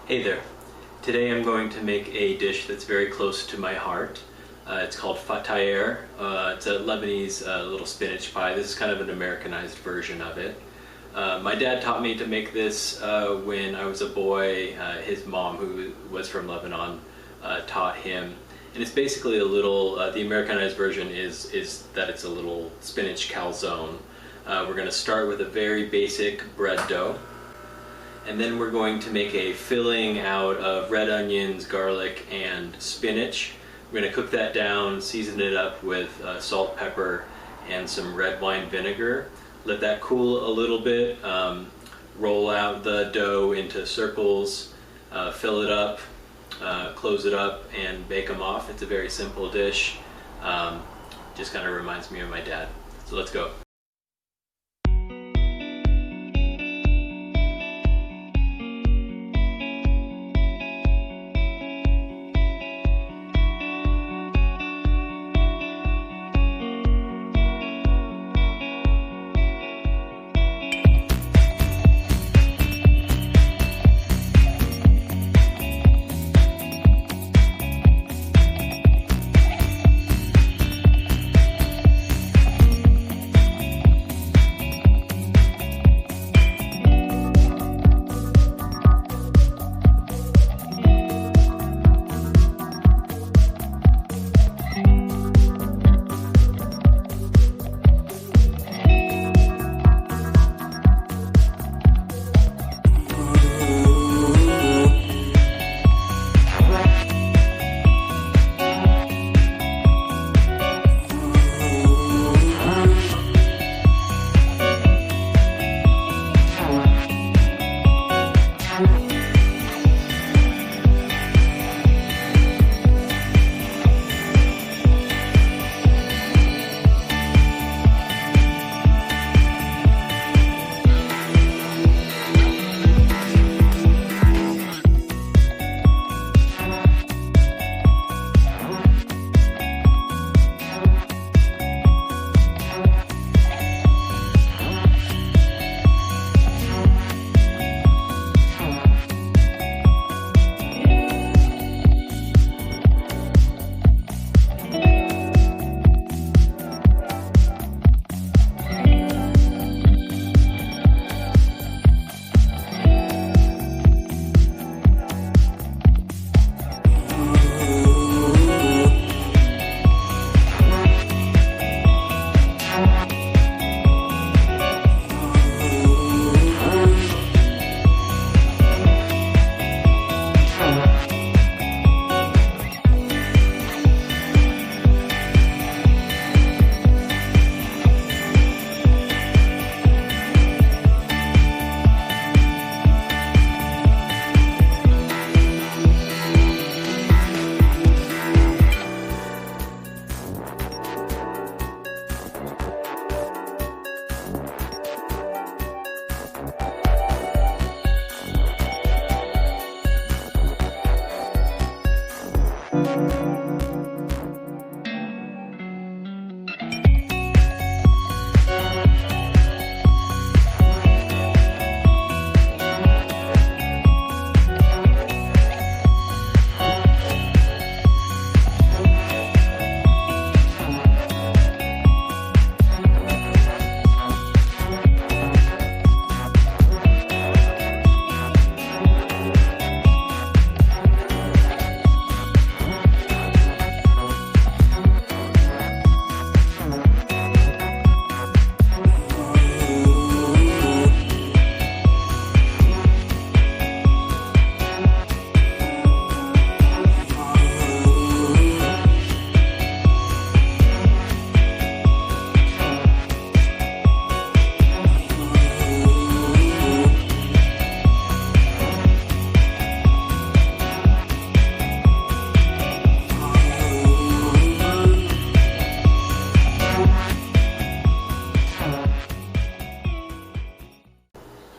Hey there. Today I'm going to make a dish that's very close to my heart. It's called Fatayer. It's a Lebanese little spinach pie. This is kind of an Americanized version of it. My dad taught me to make this when I was a boy. His mom, who was from Lebanon, taught him. And it's basically a little, the Americanized version is that it's a little spinach calzone. We're going to start with a very basic bread dough. And then we're going to make a filling out of red onions, garlic, and spinach. We're going to cook that down, season it up with salt, pepper, and some red wine vinegar. Let that cool a little bit. Roll out the dough into circles, fill it up, close it up, and bake them off. It's a very simple dish. Just kind of reminds me of my dad. So let's go.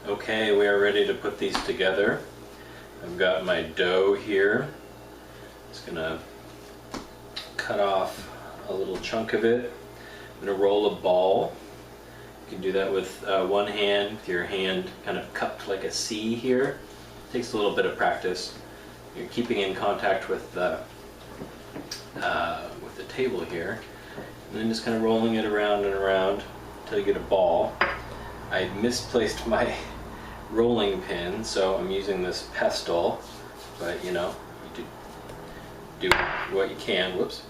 Okay, we are ready to put these together. I've got my dough here. Just gonna cut off a little chunk of it. I'm gonna roll a ball. You can do that with one hand, with your hand kind of cupped like a C here. Takes a little bit of practice. You're keeping in contact with the table here, and then just kind of rolling it around and around until you get a ball. I misplaced my rolling pin, so I'm using this pestle, but you know, you do what you can. Whoops.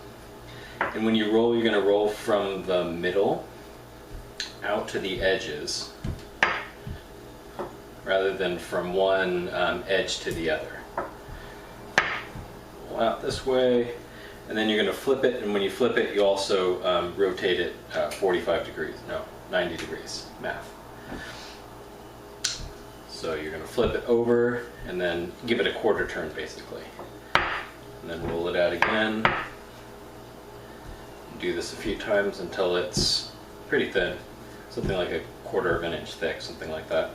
And when you roll, you're going to roll from the middle out to the edges rather than from one edge to the other. Roll out this way, and then you're going to flip it, and when you flip it, you also rotate it 90 degrees, math. So you're going to flip it over and then give it a quarter turn basically. And then roll it out again. Do this a few times until it's pretty thin, something like a quarter of an inch thick, something like that.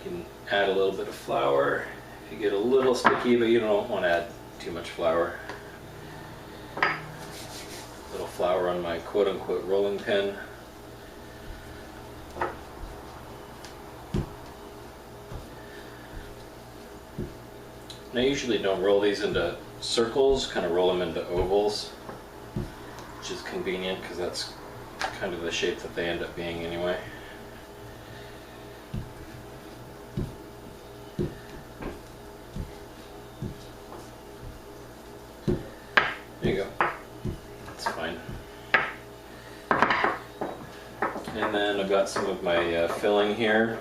You can add a little bit of flour if you get a little sticky, but you don't want to add too much flour. A little flour on my quote-unquote rolling pin. And I usually don't roll these into circles, kind of roll them into ovals, which is convenient because that's kind of the shape that they end up being anyway. There you go. That's fine. And then I've got some of my filling here.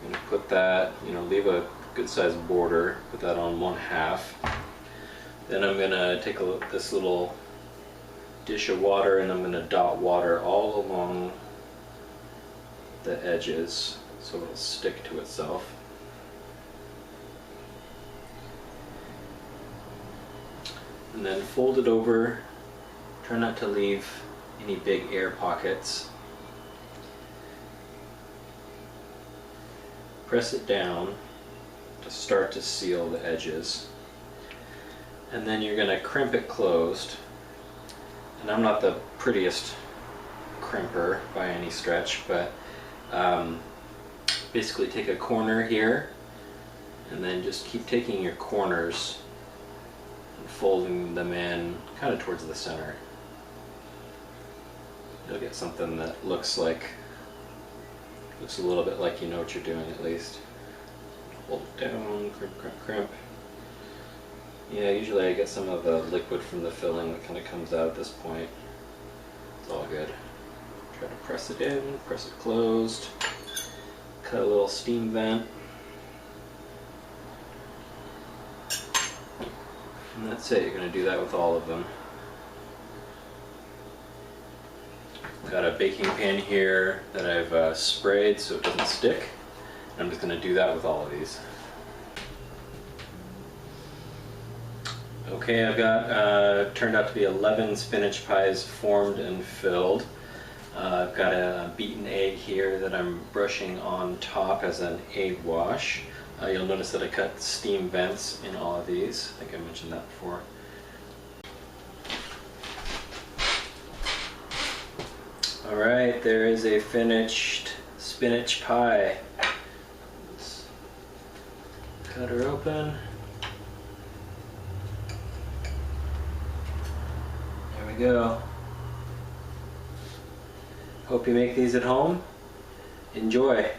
I'm going to put that, leave a good sized border, put that on 1/2. Then I'm going to take this little dish of water and I'm going to dot water all along the edges so it'll stick to itself. And then fold it over. Try not to leave any big air pockets. Press it down to start to seal the edges. And then you're going to crimp it closed. And I'm not the prettiest crimper by any stretch, but basically take a corner here and then just keep taking your corners and folding them in kind of towards the center. You'll get something that looks a little bit like you know what you're doing at least. Hold it down, crimp, crimp, crimp. Yeah, usually I get some of the liquid from the filling that kind of comes out at this point. It's all good. Try to press it in, press it closed, cut a little steam vent. And that's it, you're going to do that with all of them. Got a baking pan here that I've sprayed so it doesn't stick. I'm just going to do that with all of these. Okay, I've got turned out to be 11 spinach pies formed and filled. I've got a beaten egg here that I'm brushing on top as an egg wash. You'll notice that I cut steam vents in all of these. I think I mentioned that before. Alright, there is a finished spinach pie. Let's cut her open. There we go. Hope you make these at home. Enjoy.